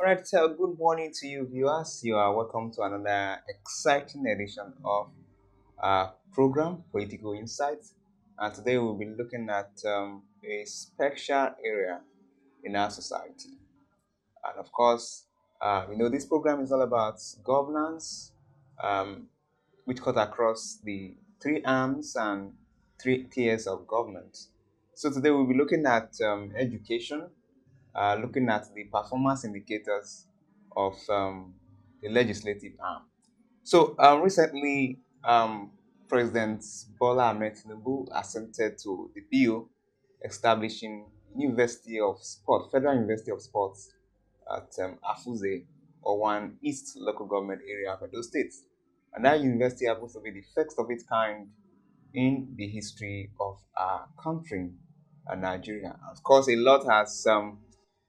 right, good morning to you, viewers. You are welcome to another exciting edition of our program, Political Insights. And today we'll be looking at a special area in our society. And of course, this program is all about governance, um, which cut across the three arms and three tiers of government. So today we'll be looking at education, looking at the performance indicators of the legislative arm. So recently, President Bola Ahmed Tinubu assented to the bill establishing University of Sport, Federal University of Sports at Owan East local government area of Edo State. And that university happens to be the first of its kind in the history of our country, Nigeria. Of course, a lot has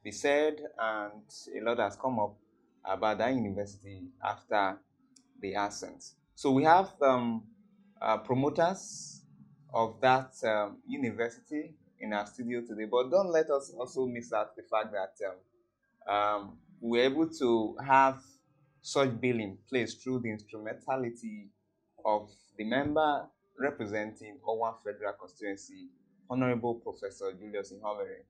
been said and a lot has come up about that university after the ascent. So we have promoters of that university in our studio today, but don't let us also miss out the fact that we're able to have such bill in place through the instrumentality of the member representing Owan Federal Constituency, Honorable Professor Julius Ihomere.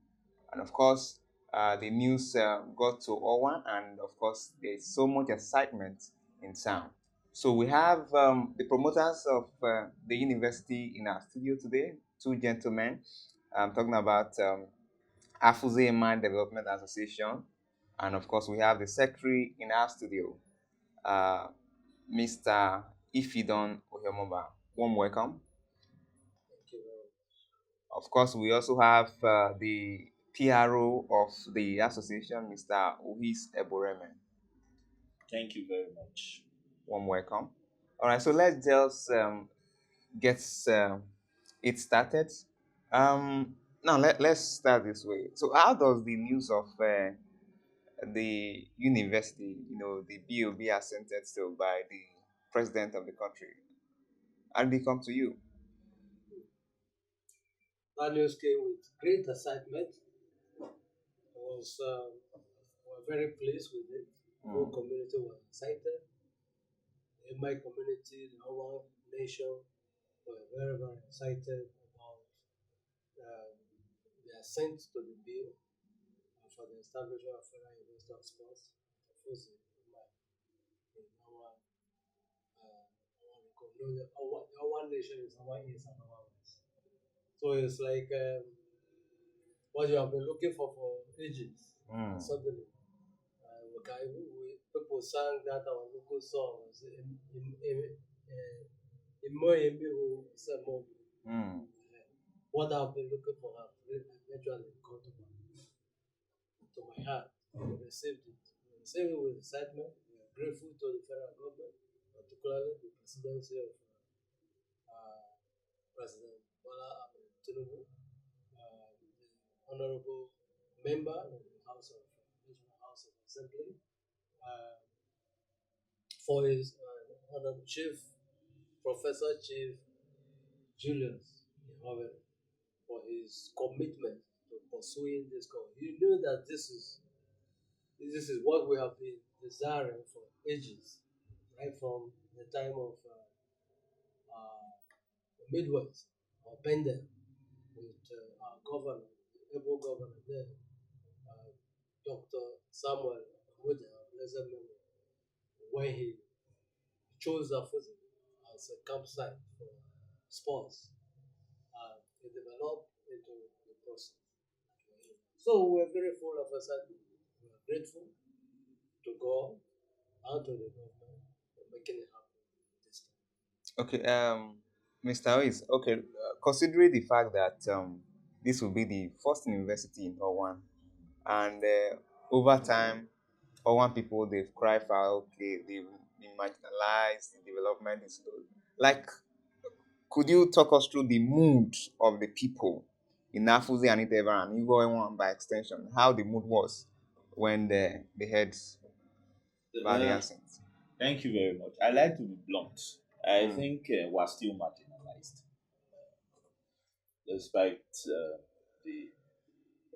And of course, the news got to Owan, and of course, there's so much excitement in town. So we have the promoters of the university in our studio today, two gentlemen. I'm talking about Afuze-Emai Development Association, and of course, we have the secretary in our studio, uh, Mr. Ifidon Ohemoba. Warm welcome. Of course, we also have the PRO of the association, Mr. Uhis Eboreme. Thank you very much. Warm welcome. All right, so let's just get it started. Now, let's start this way. So, how does the news of the university, the BOB assented to by the president of the country, how did it come to you? That news came with great excitement. I was were very pleased with it. The whole community was excited. In my community, the whole nation were very, very excited about um, the assent to the bill for the establishment of Federal University of Sports. Afuze-Emai in our nation is our east and our west. So it's like what you have been looking for ages. Mm. Suddenly, people sang that our local songs in Moyembe Semo. Mm. What I've been looking for have eventually come to my heart. We received it. We received it with excitement. We are grateful to the federal government, particularly the presidency of President Bola Ahmed Tinubu, the honorable member of the House of National House of Assembly, uh, for his honorable chief, Professor Chief Julius Ihomere, for his commitment to pursuing this goal. He knew that this is what we have been desiring for ages, right from the time of Midwest or Bender with our governor, the able governor there, Dr. Samuel Wood, blessed memory, when he chose Afuze as a campsite for sports, it developed into the process. So we're very full of excitement. We are grateful to God and to the government for making it happen this time. Okay, Mr. Ois, okay, considering the fact that this will be the first university in Owan, and over time, Owan people they've cried for okay, they've been marginalized, the development is slow. Like, could you talk us through the mood of the people in Afuzi and Iteva and Igbo by extension, how the mood was when they heard about the Uh, accent? Thank you very much. I like to be blunt. I Mm. think we're still marginalized, despite the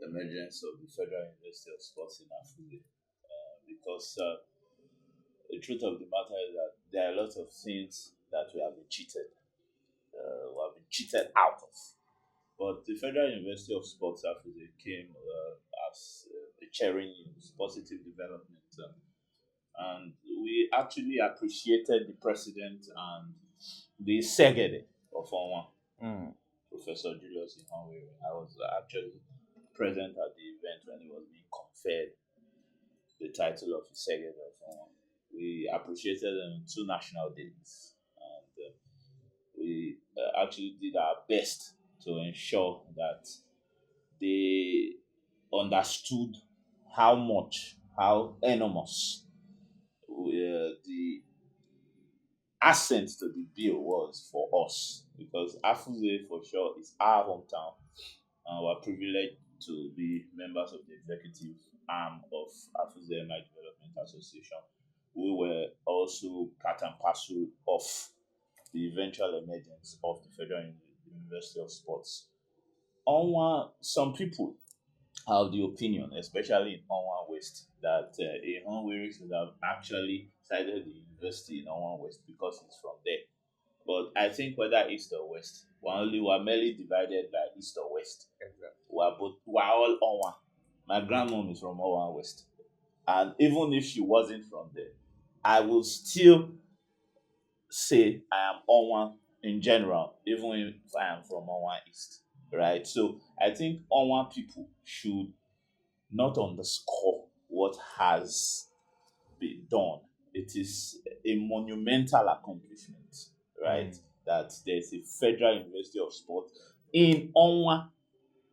emergence of the Federal University of Sports in Africa. because the truth of the matter is that there are a lot of things that we have been cheated, out of. But the Federal University of Sports Afuze came as a cheering news, positive development, and we actually appreciated the president and the Segede of Owan, Mm. Professor Julius Ihanwere. I was actually present at the event when he was being conferred the title of Segede of Owan. We appreciated them on two national days, and we actually did our best to ensure that they understood how enormous the assent to the bill was for us, because Afuze for sure is our hometown, and we're privileged to be members of the executive arm of Afuze-Emai Development Association. We were also part and parcel of the eventual emergence of the Federal University of Sports. Some people have the opinion, especially in Owan West, that Ehon should have actually started the university in Owan West because he's from there. But I think whether east or west, we're merely divided by east or west. Exactly. We're all Owan. My grandmom is from Owan West, and even if she wasn't from there, I will still say I am Owan in general, even if I am from Owan East, right? So I think Owan people should not underscore what has been done. It is a monumental accomplishment, right? Mm. That there's a Federal University of Sport in Onwa.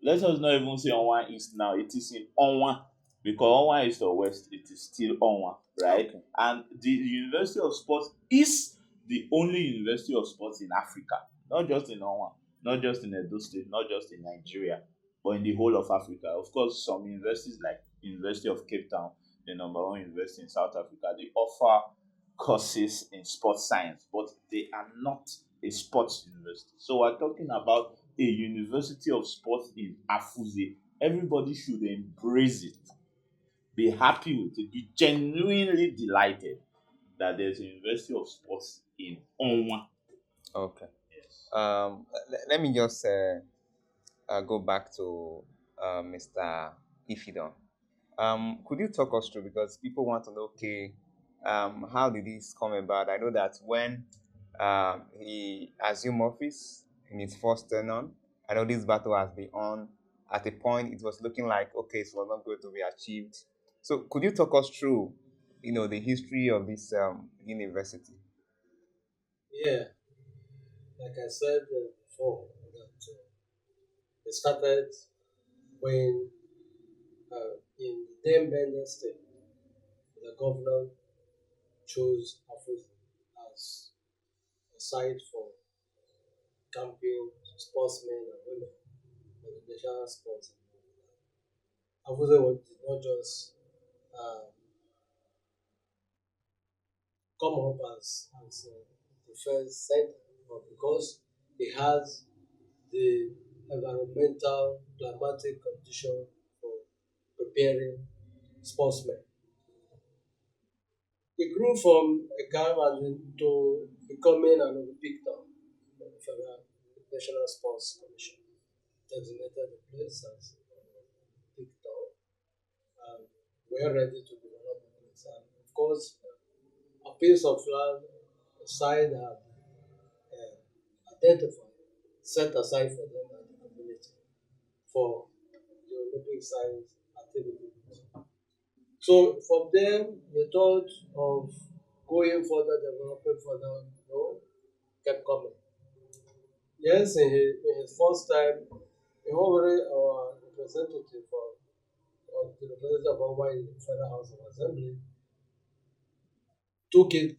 Let us not even say Onwa East now. It is in Onwa, because Onwa East or West, it is still Onwa, right? Okay. And the University of Sports is the only University of Sports in Africa, not just in Onwa, not just in Edo State, not just in Nigeria, but in the whole of Africa. Of course, some universities like University of Cape Town, the number one university in South Africa, they offer courses in sports science, but they are not a sports university. So we're talking about a university of sports in Afuze. Everybody should embrace it, be happy with it, be genuinely delighted that there's a university of sports in Onwa. Okay. Yes. Let me just go back to Mr. Ifidon. Could you talk us through, because people want to know, okay, how did this come about? I know that when he assumed office in his first tenure, I know this battle has been on. At a point, it was looking like, okay, it was not going to be achieved. So, could you talk us through, the history of this university? Yeah, like I said before, that it started when in the then Bender state, the governor chose Afuze as a site for camping sportsmen and women for the national sports. Afuze did not just uh, come up as the first center, but because it has the environmental climatic condition for preparing sportsmen. It grew from a camp and into becoming an Olympic town for the Federal National Sports Commission. Designated the place as Olympic town, and we're ready to develop the place. And of course, a piece of land, a site that identified, set aside for them and the community for the Olympic science activities. So from there, the thought of going further, developing further, kept coming. Yes, in his first time, already our representative of the representative of Owan in the Federal House of Assembly took it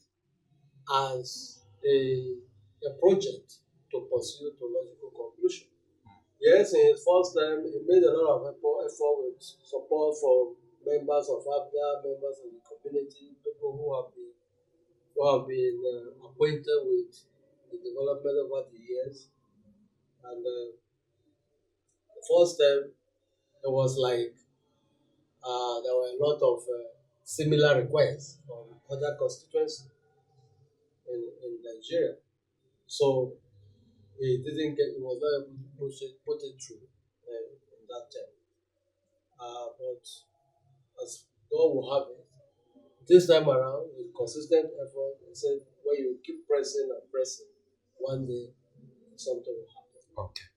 as a project to pursue to logical conclusion. Yes, in his first time, he made a lot of effort with support from members of ABDA, members of the community, people who have been acquainted with the development over the years. And the first time, it was like there were a lot of similar requests from other constituencies in Nigeria. So he was not able to put it through in that term. But as God will have it, this time around, with consistent effort, he said, when you keep pressing and pressing, one day something will happen. Okay.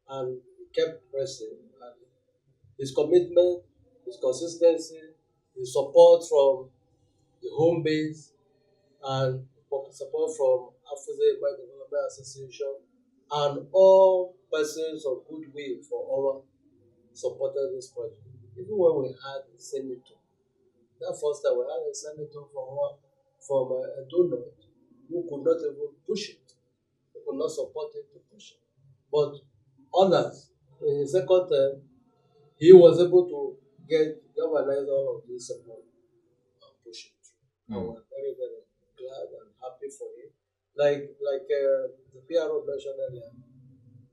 And he kept pressing. And his commitment, his consistency, his support from the home base, and support from Afuze-Emai Development Association, and all persons of goodwill for Owan supported this project. Even when we had a senator, that first time we had a senator from Eidona who could not even push it, who could not support it to push it. But others, in his second term, he was able to galvanize all of this support and push it through. And we're very, very glad and happy for him. Like the PRO mentioned earlier,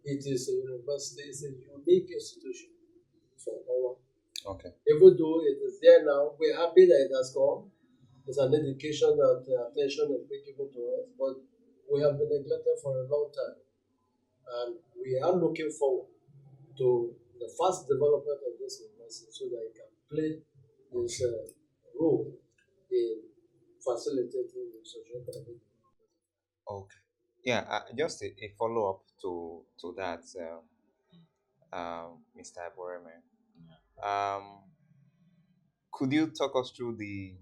it is a university, it's a unique institution for Owan. Okay. Even though it is there now, we're happy that it has come. It's an indication that attention is being given to us, but we have been neglected for a long time. And we are looking forward to the fast development of this university so that it can play this role in facilitating the socio-economic. Okay. Yeah, just a follow up to that, Mr. Aboreme. Um, could you talk us through the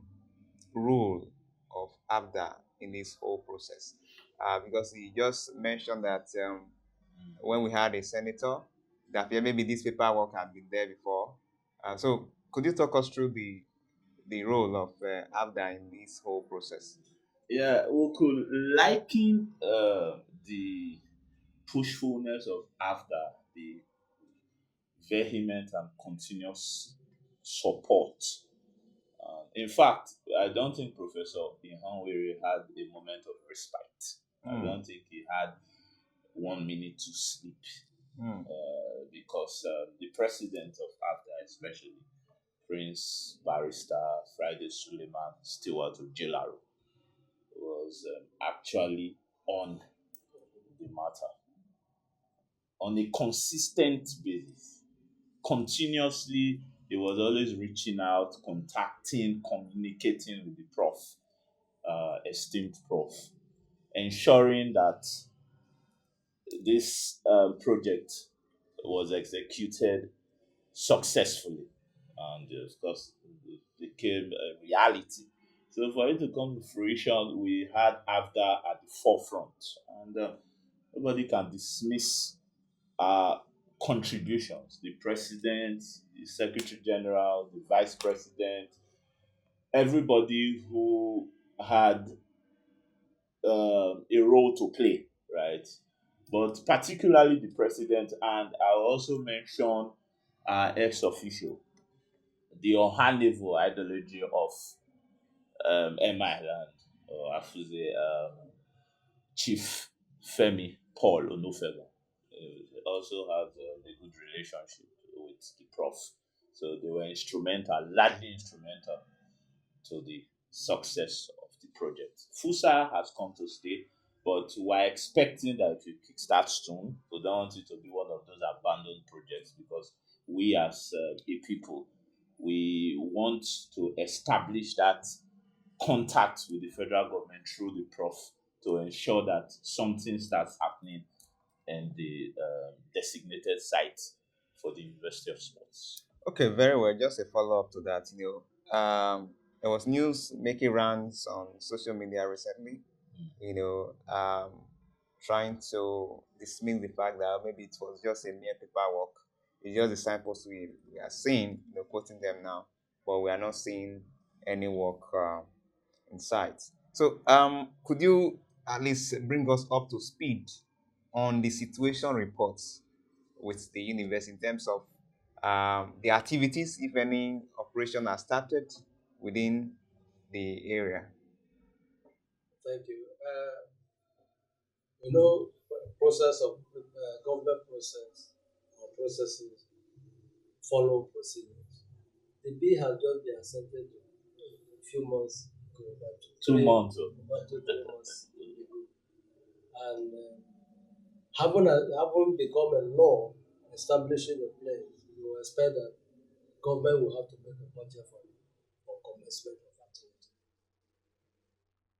role of ABDA in this whole process? Because he just mentioned that when we had a senator, that yeah, maybe this paperwork had been there before. So could you talk us through the role of ABDA in this whole process? Yeah, we could liken the pushfulness of after the vehement and continuous support. In fact, I don't think Professor Ihanwere had a moment of respite. I don't think he had 1 minute to sleep because the president of AFDA, especially Prince Barrister Friday Suleiman Stewart of Jelaro, was actually on the matter on a consistent basis. Continuously, he was always reaching out, contacting, communicating with the prof, esteemed prof, ensuring that this project was executed successfully. And of course, it became a reality. So for it to come to fruition, we had AFDA at the forefront. And nobody can dismiss our contributions. The president, the secretary general, the vice president, everybody who had a role to play, right? But particularly the president, and I'll also mention ex officio, the unhandleable ideology of Emma and Afuze, Chief Femi Paul Onufega. Also has a good relationship with the prof. So they were instrumental, largely instrumental to the success of the project. FUSA has come to stay, but we're expecting that it will kickstart soon. We don't want it to be one of those abandoned projects because we as a people, we want to establish that contact with the federal government through the prof to ensure that something starts happening in the designated site for the University of Sports. Okay, very well. Just a follow up to that. There was news making rounds on social media recently. You know, trying to dismiss the fact that maybe it was just a mere paperwork. It's just the signposts we are seeing, quoting them now, but we are not seeing any work in sight. So, could you at least bring us up to speed on the situation reports with the universe in terms of the activities, if any operation has started within the area? Thank you. You know, process of government process or processes follow procedures. The bill has just been accepted few months ago, Two months. Oh. about 2 3 months ago, and having become a law establishing a place, you will expect that government will have to make a budget for commencement of activity.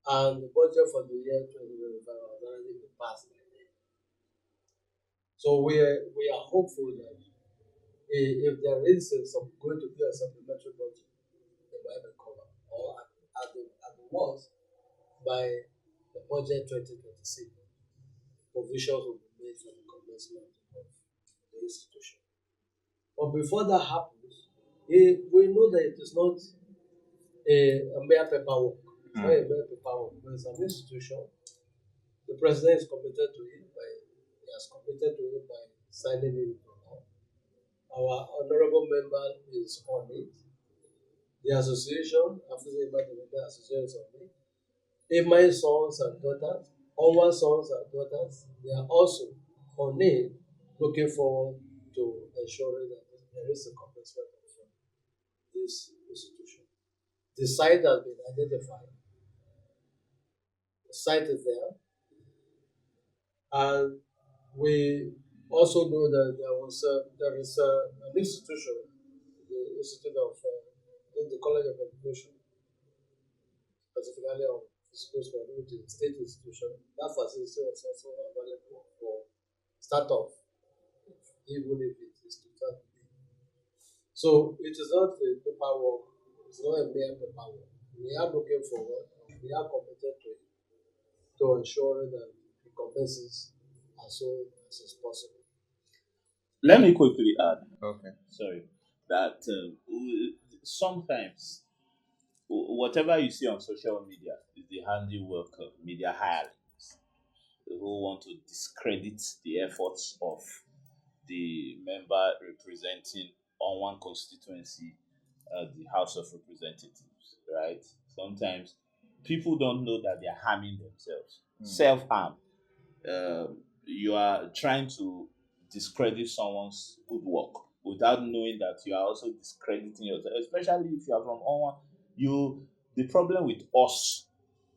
And the budget for the year 2025 has already been passed by then. So we are hopeful that if there is going to be a supplementary budget, they might be covered, or at the worst, by the budget 2026, provisions will be made for the commencement of the institution. But before that happens, we know that it is not a mere paperwork. It's not a mere paperwork. It's an institution. The president is committed to it he has committed to it by signing it into law. Our honorable member is on it. The association, Afuze-Emai the association is on it. Emai sons and daughters, Owan sons and daughters, they are also on it, looking forward to ensuring that there is a commencement of this institution. The site has been identified. The site is there, and we also know that there is an institution, the Institute of the College of Education, specifically of schools for the state institution. That facility is also available for start off, even if it is to start. So it is not a paperwork, it's not a mere paperwork. We are looking forward, we are committed to ensuring that the commences as soon as is possible. Let me quickly add, Okay. sorry, that sometimes whatever you see on social media is the handiwork of media hirelings who want to discredit the efforts of the member representing on one constituency, the House of Representatives, right? Sometimes people don't know that they're harming themselves. Self harm. You are trying to discredit someone's good work without knowing that you are also discrediting yourself, especially if you are from Owan. The problem with us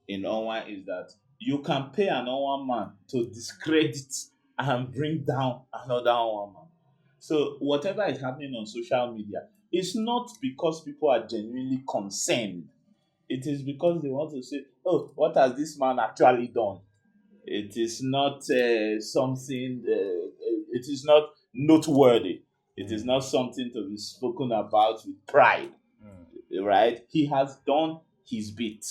in Owan is that you can pay an Owan man to discredit and bring down another Owan man. So whatever is happening on social media, it's not because people are genuinely concerned. It is because they want to say, "Oh, what has this man actually done?" It is not something. It is not noteworthy. It is not something to be spoken about with pride, right? He has done his bit.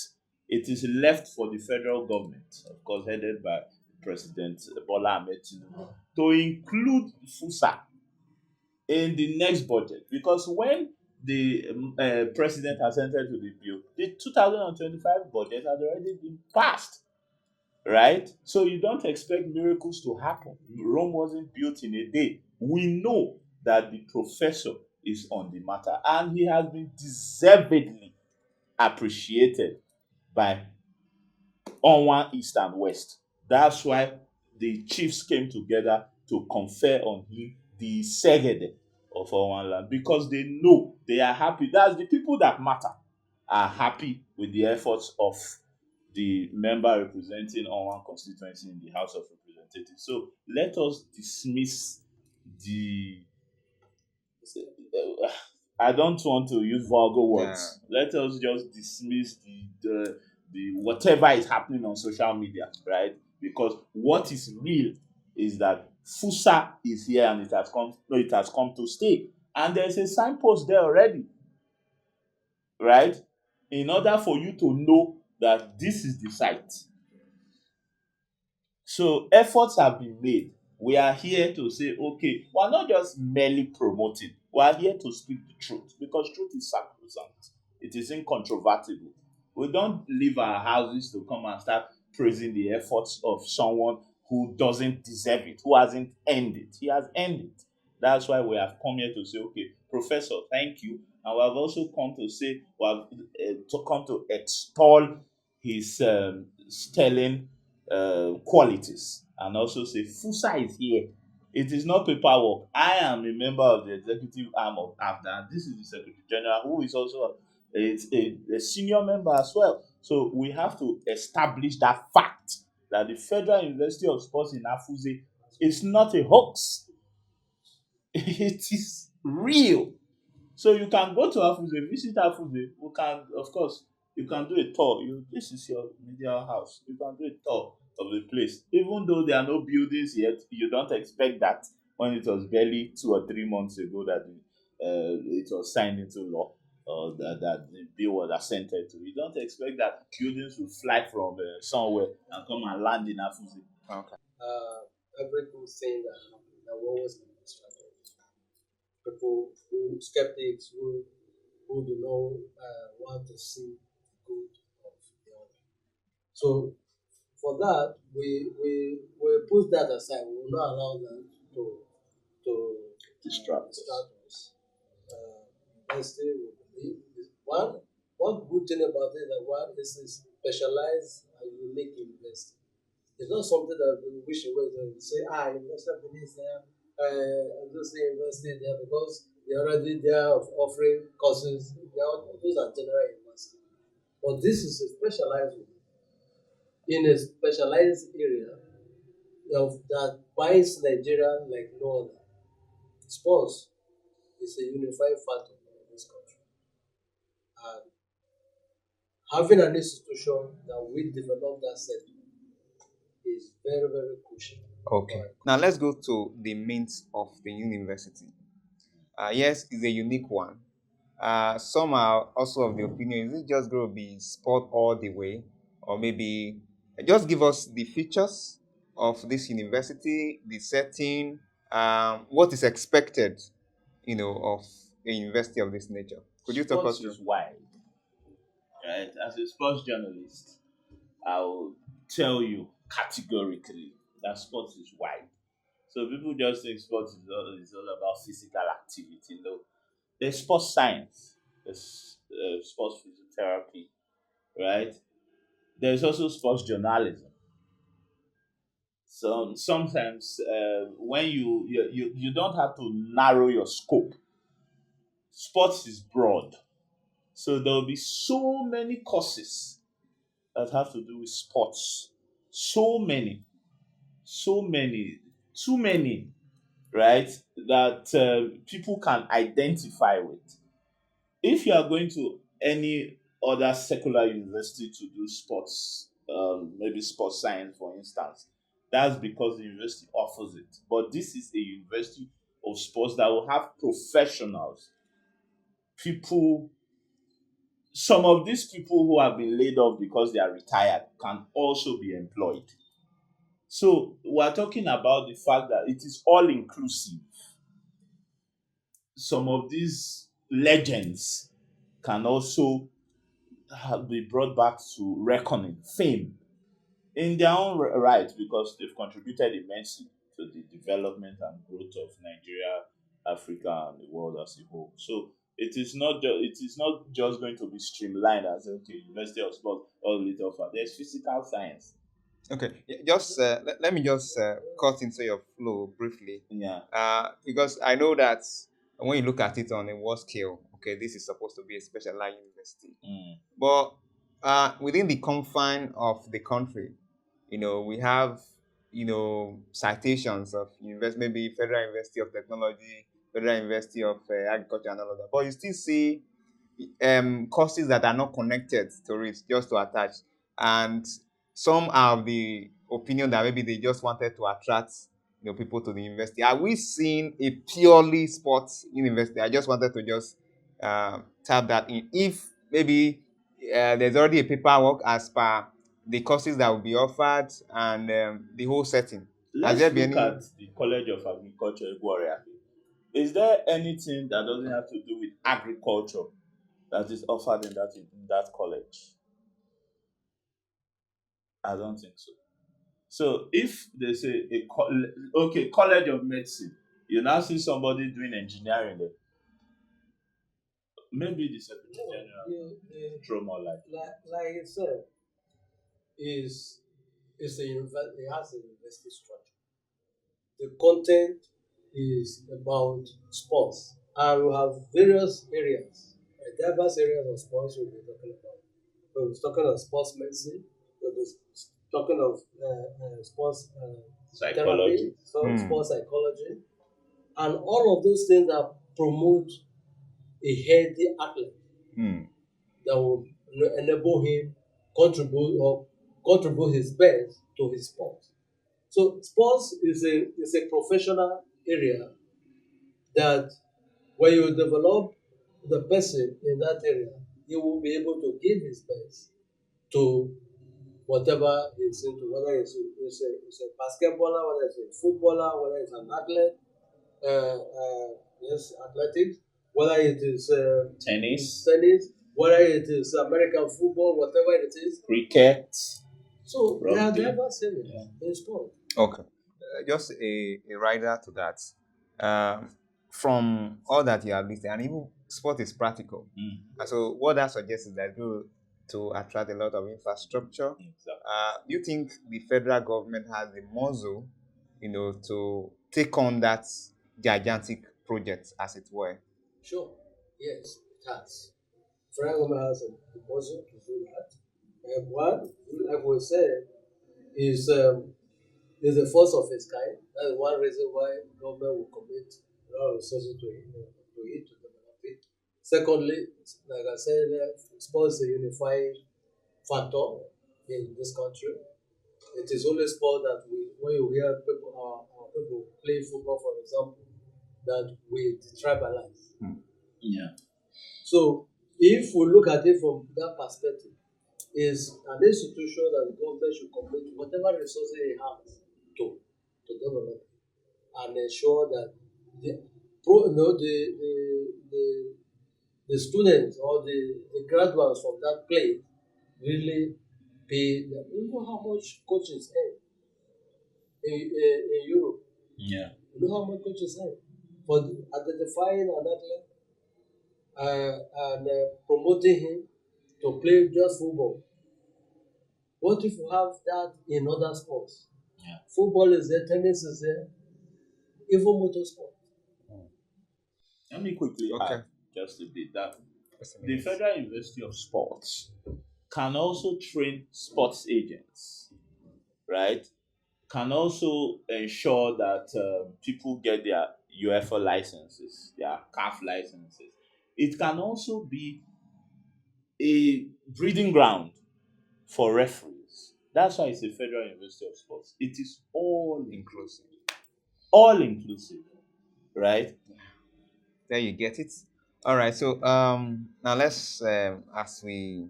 It is left for the federal government, of course, headed by President Bola Ahmed Tinubu, to include FUSA in the next budget. Because when the president has entered to the bill, the 2025 budget has already been passed, right? So you don't expect miracles to happen. Rome wasn't built in a day. We know that the professor is on the matter, and he has been deservedly appreciated by Owan East and West. That's why the chiefs came together to confer on him the Segede of Owan land, because they know, they are happy. That's the people that matter are happy with the efforts of the member representing Owan constituency in the House of Representatives. So let us dismiss the I don't want to use vulgar words. Let us just dismiss the whatever is happening on social media, right? Because what is real is that FUSA is here and it has come. No, it has come to stay, and there's a signpost there already, right? In order for you to know that this is the site. So efforts have been made. We are here to say, okay, we're not just merely promoting. We are here to speak the truth, because truth is sacrosanct. It is incontrovertible. We don't leave our houses to come and start praising the efforts of someone who doesn't deserve it, who hasn't earned it. He has earned it. That's why we have come here to say, okay, Professor, thank you. And we have also come to say, we have come to extol his sterling qualities, and also say FUSA is here. It is not paperwork. I am a member of the executive arm of AFDA. This is the Secretary General, who is also It's a senior member as well. So we have to establish that fact that the Federal University of Sports in Afuze is not a hoax. It is real. So you can go to Afuze, visit Afuze. You can, of course, you can do a tour. This is your media house. You can do a tour of the place. Even though there are no buildings yet, you don't expect that when it was barely 2 or 3 months ago that it was signed into law or that the bill was assented to. You don't expect that buildings will fly from somewhere and come and land in Afuze. Okay. Every good thing that happens, that will always be distracted. People who skeptics who do not want to see the good of the other. So for that, we put that aside. We will not allow that to Distract us. distract us. University we believe is one good thing about it that one is a specialized and unique university. It's not something that we wish away to say, University of Benin is there, just say university there because they're already there offering courses. Those are general universities. But this is a specialized one in a specialized area that binds Nigeria like no other. Sports is a unifying factor in this country. And having an institution that will develop that sector is very, very crucial. Okay. Now let's go to the means of the university. Yes, it's a unique one. Some are also of the opinion, is it just going to be sport all the way? Or maybe just give us the features of this university, the setting, what is expected, of a university of this nature. Could you talk us Sports through? is wide, right? As a sports journalist, I will tell you categorically that sports is wide. So people just think sports is all about physical activity. No, there's sports science, there's sports physiotherapy, right? There's also sports journalism. So sometimes when you don't have to narrow your scope. Sports is broad, so there will be so many courses that have to do with sports. So many, so many, too many, right? That people can identify with. If you are going to any other secular university to do sports, maybe sports science, for instance, that's because the university offers it. But this is a university of sports that will have professionals, people. Some of these people who have been laid off because they are retired can also be employed. So we're talking about the fact that it is all inclusive. Some of these legends can also be brought back to reckoning, fame, in their own right because they've contributed immensely to the development and growth of Nigeria, Africa, and the world as a whole. So it is not just going to be streamlined as okay, University of Sport, all it offer. There's physical science. Okay, yeah, just let me just cut into your flow briefly, Yeah. because I know that when you look at it on a world scale, okay, this is supposed to be a specialized university, Mm. but within the confine of the country, we have citations of maybe Federal University of Technology, Federal University of Agriculture, and all of that, but you still see courses that are not connected to it just to attach. And some are of the opinion that maybe they just wanted to attract people to the university. Are we seeing a purely sports university? I just wanted to just tap that in. If maybe there's already a paperwork as per the courses that will be offered and the whole setting. Has there Let's been look any? at the College of Agriculture, Iguaria. Is there anything that doesn't have to do with agriculture that is offered in that college? I don't think so. So if they say okay, College of Medicine, you now see somebody doing engineering there, maybe the Secretary No, General throw more light. like I said, is is a university. It has a university structure. The content is about sports, and we have various areas. Right? diverse areas of sports we'll be talking about. We'll be talking of sports medicine. We'll be talking of sports therapy, Psychology. so sports psychology, and all of those things that promote a healthy athlete Mm. that will enable him contribute his best to his sport. So sports is a professional area that when you develop the person in that area, he will be able to give his best to whatever he's into, whether it's a basketballer, whether it's a footballer, whether it's an athlete, yes, athletics, whether it is Tennis, tennis, whether it is American football, whatever it is. cricket, So there are rugby. diverse areas in sport. Okay. Just a rider to that. Um, from all that you have listed, and even sport is practical. Mm, And so what that suggests is that to attract a lot of infrastructure. exactly. Do you think the federal government has the muscle, to take on that gigantic project, as it were? Sure, yes, it has. Federal government has a muscle to do that. And one, like we said, is is a force of its kind. That's one reason why government will commit a lot of resources to develop it. Secondly, like I said, sports is a unifying factor in this country. It is only sport that when you hear our people play football, for example, that we tribalize. Yeah. So if we look at it from that perspective, is an institution that the government should commit whatever resources it has to develop and ensure that the the students or the graduates from that place really pay. You know how much coaches earn in Europe. Yeah. You know how much coaches earn for identifying an athlete and promoting him to play just football. What if you have that in other sports? Yeah. Football is there, tennis is there, even motorsport. Let me quickly Okay. add just a bit that Just a the minute. Federal University of Sports can also train sports agents, right? Can also ensure that people get their UEFA licenses, their CAF licenses. It can also be a breeding ground for referees. That's why it's a Federal University of Sports. It is Inclusive. all inclusive, right? There you get it. All right. So now let's as we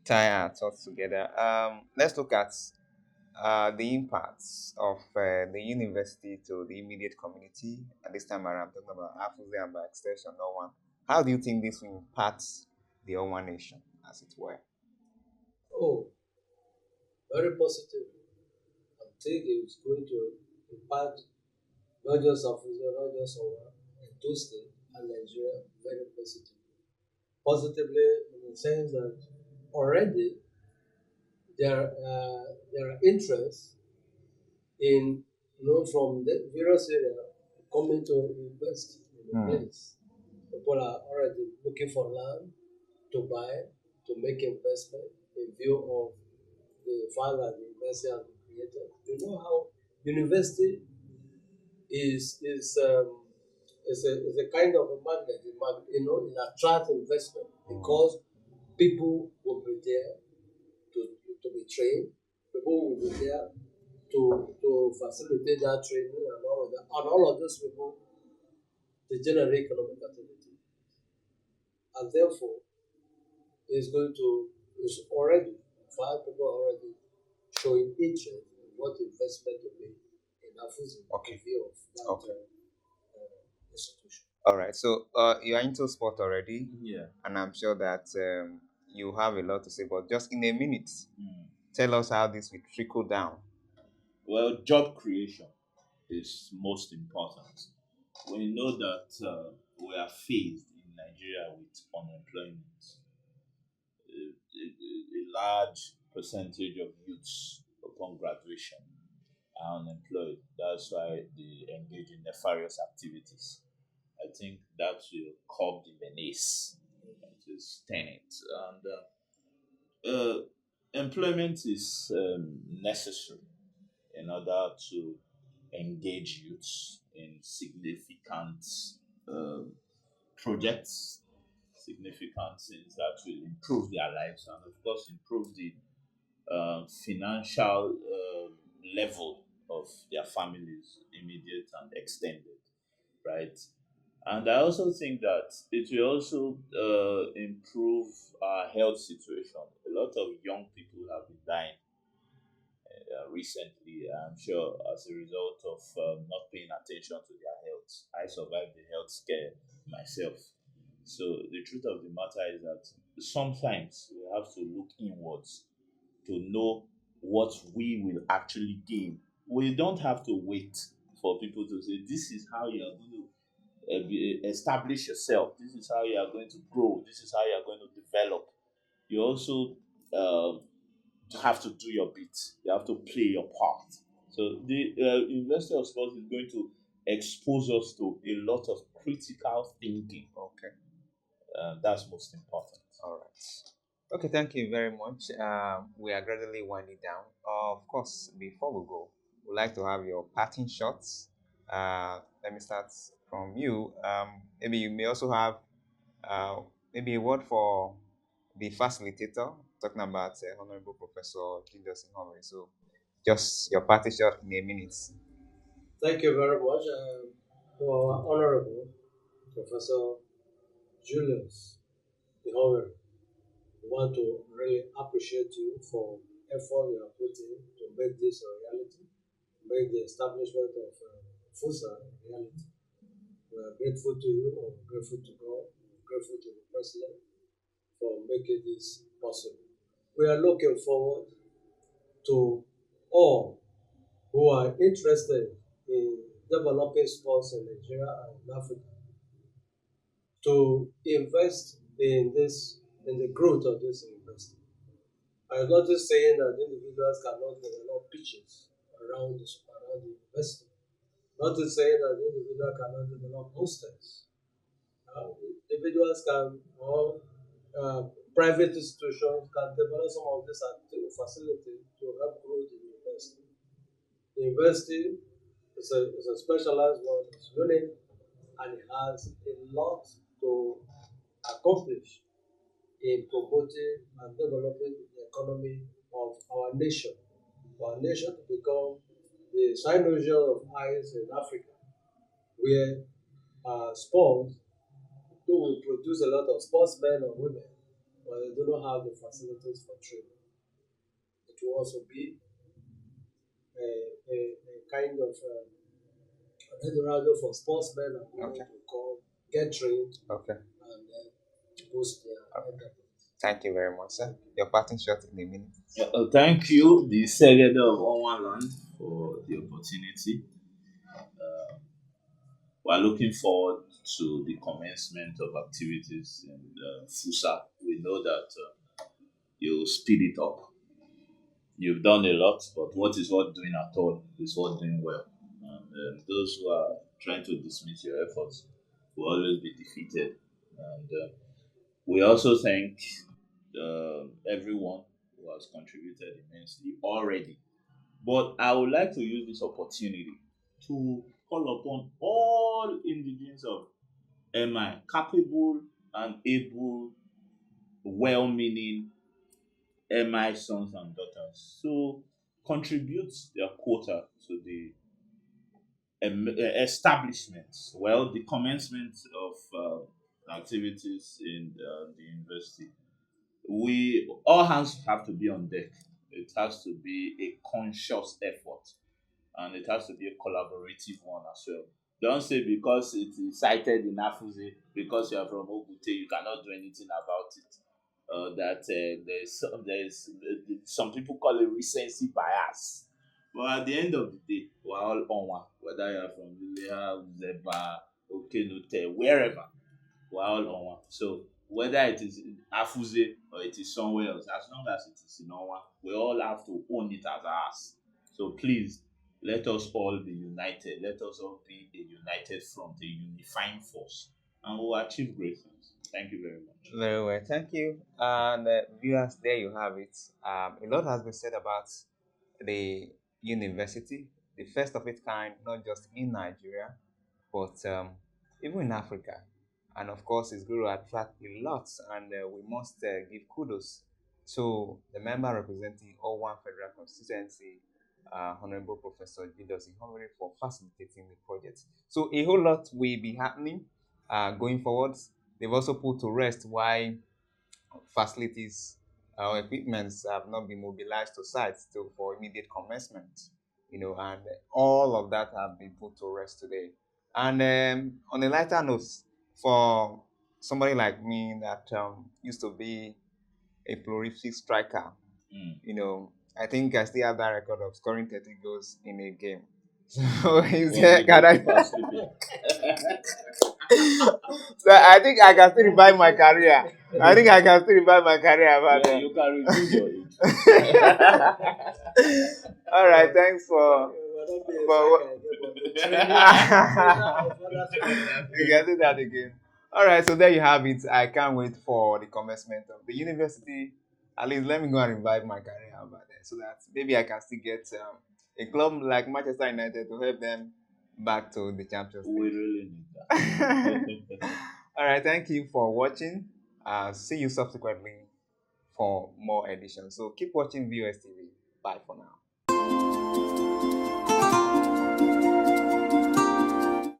tie our thoughts together, let's look at the impacts of the university to the immediate community. At this time around, I'm talking about Afuze and by extension Owan. How do you think this will impact the Owan nation, as it were? Oh, very positive. I think it's going to impact not just Afuze, not just Owan, and those states and Nigeria very positively. Positively in the sense that already there are interests in from the various areas coming to invest in the place. People are already looking for land to buy, to make investment in view of the fact that the university has been created. You know how university is a kind of a magnet. It attracts investment because people will be there to be trained. People will be there to facilitate that training and all of that. And all of those people they generate economic activity. And therefore is already five people are already showing interest in what investment to make in Afuzi in Okay. view of that Okay. institution. All right. So you are into sport already, Yeah. and I'm sure that you have a lot to say. But just in a minute, Mm. tell us how this will trickle down. Well, job creation is most important. We know that we are faced in Nigeria with unemployment. A large percentage of youths upon graduation are unemployed. That's why they engage in nefarious activities. I think that will curb the menace to sustain it. And employment is necessary in order to engage youths in significant um, projects, significant things that will improve their lives and, of course, improve the financial level of their families, immediate and extended, right? And I also think that it will also improve our health situation. A lot of young people have been dying recently, I'm sure, as a result of not paying attention to their health. I survived the health scare myself. So the truth of the matter is that sometimes we have to look inwards to know what we will actually gain. We don't have to wait for people to say, this is how you are going to establish yourself, this is how you are going to grow, this is how you are going to develop. You also um, have to do your bit, you have to play your part. So the University of Sports is going to expose us to a lot of critical thinking. Okay. That's most important. All right. Okay, thank you very much. We are gradually winding down. Of course, before we go, we'd like to have your parting shots. Let me start from you. Maybe you may also have uh, maybe a word for the facilitator, talking about Honorable Professor Julius Inhofe. So, just your parting shot in a minute. Thank you very much to our Honorable Professor Julius Ihower. We want to really appreciate you for effort you are putting to make this a reality, make the establishment of FUSA a reality. We are grateful to you, and we're grateful to God, we're grateful to the President for making this possible. We are looking forward to all who are interested in developing sports in Nigeria and in Africa to invest in this, in the growth of this investment. I'm not just saying that individuals cannot develop pitches around the university. Not just saying that individuals cannot develop hostels. Individuals can, or private institutions can develop some of these facilities to help grow the university. The university is a specialized one, it's unique, and it has a lot to accomplish in promoting and developing the economy of our nation. For our nation to become the synovial of eyes in Africa, where sports do produce a lot of sportsmen and women, but they do not have the facilities for training. It will also be a kind of Eldorado for sportsmen and women Okay. to come, get trained, Okay. and boost their enterprise. Thank you very much, sir. Your parting shot in a minute. Thank you, the Secretary of Owan Land, for the opportunity. We're looking forward to the commencement of activities in FUSA. We know that you'll speed it up. You've done a lot, but what is worth doing at all is worth doing well. And those who are trying to dismiss your efforts will always be defeated. And we also thank everyone who has contributed immensely already. But I would like to use this opportunity to call upon all indigenes of MI, capable and able, well meaning MI sons and daughters, to contribute their quota to the establishment, well, the commencement of activities in the university. We all hands have to be on deck. It has to be a conscious effort, and it has to be a collaborative one as well. Don't say because it is cited in Afuze, because you are from Ogute, you cannot do anything about it. That some people call it recency bias. But at the end of the day, we're all on one. Whether you're from Lilia, Zeba, Okenute, wherever, we're all on one. So whether it is in Afuze or it is somewhere else, as long as it is in Owan, we all have to own it as ours. So please, let us all be united. Let us all be a united front, a unifying force, and we'll achieve great things. Thank you very much. Very well, thank you. And viewers, there you have it. A lot has been said about the university, the first of its kind, not just in Nigeria, but even in Africa. And of course, it's going to attract a lot, and we must give kudos to the member representing Owan Federal Constituency, Honorable Professor Julius Ihonri, for facilitating the project. So a whole lot will be happening going forward. They've also put to rest why facilities or equipments have not been mobilized to sites for immediate commencement, and all of that have been put to rest today. And on a lighter note, for somebody like me that used to be a prolific striker, Mm. I think I still have that record of scoring 30 goals in a game. So is Was there, the can I? goalkeeper sleeping? So I think I can still revive my career. I think I can still revive my career about Yeah, that. you can reveal your age. All right, thanks for We're not being for psychic, but the training of other sports. you can do that again. All right, so there you have it. I can't wait for the commencement of the university. At least let me go and revive my career about that, so that maybe I can still get a club like Manchester United to help them back to the Champions We League. really need All right, thank you for watching. See you subsequently for more editions. So keep watching VOS TV. Bye for now.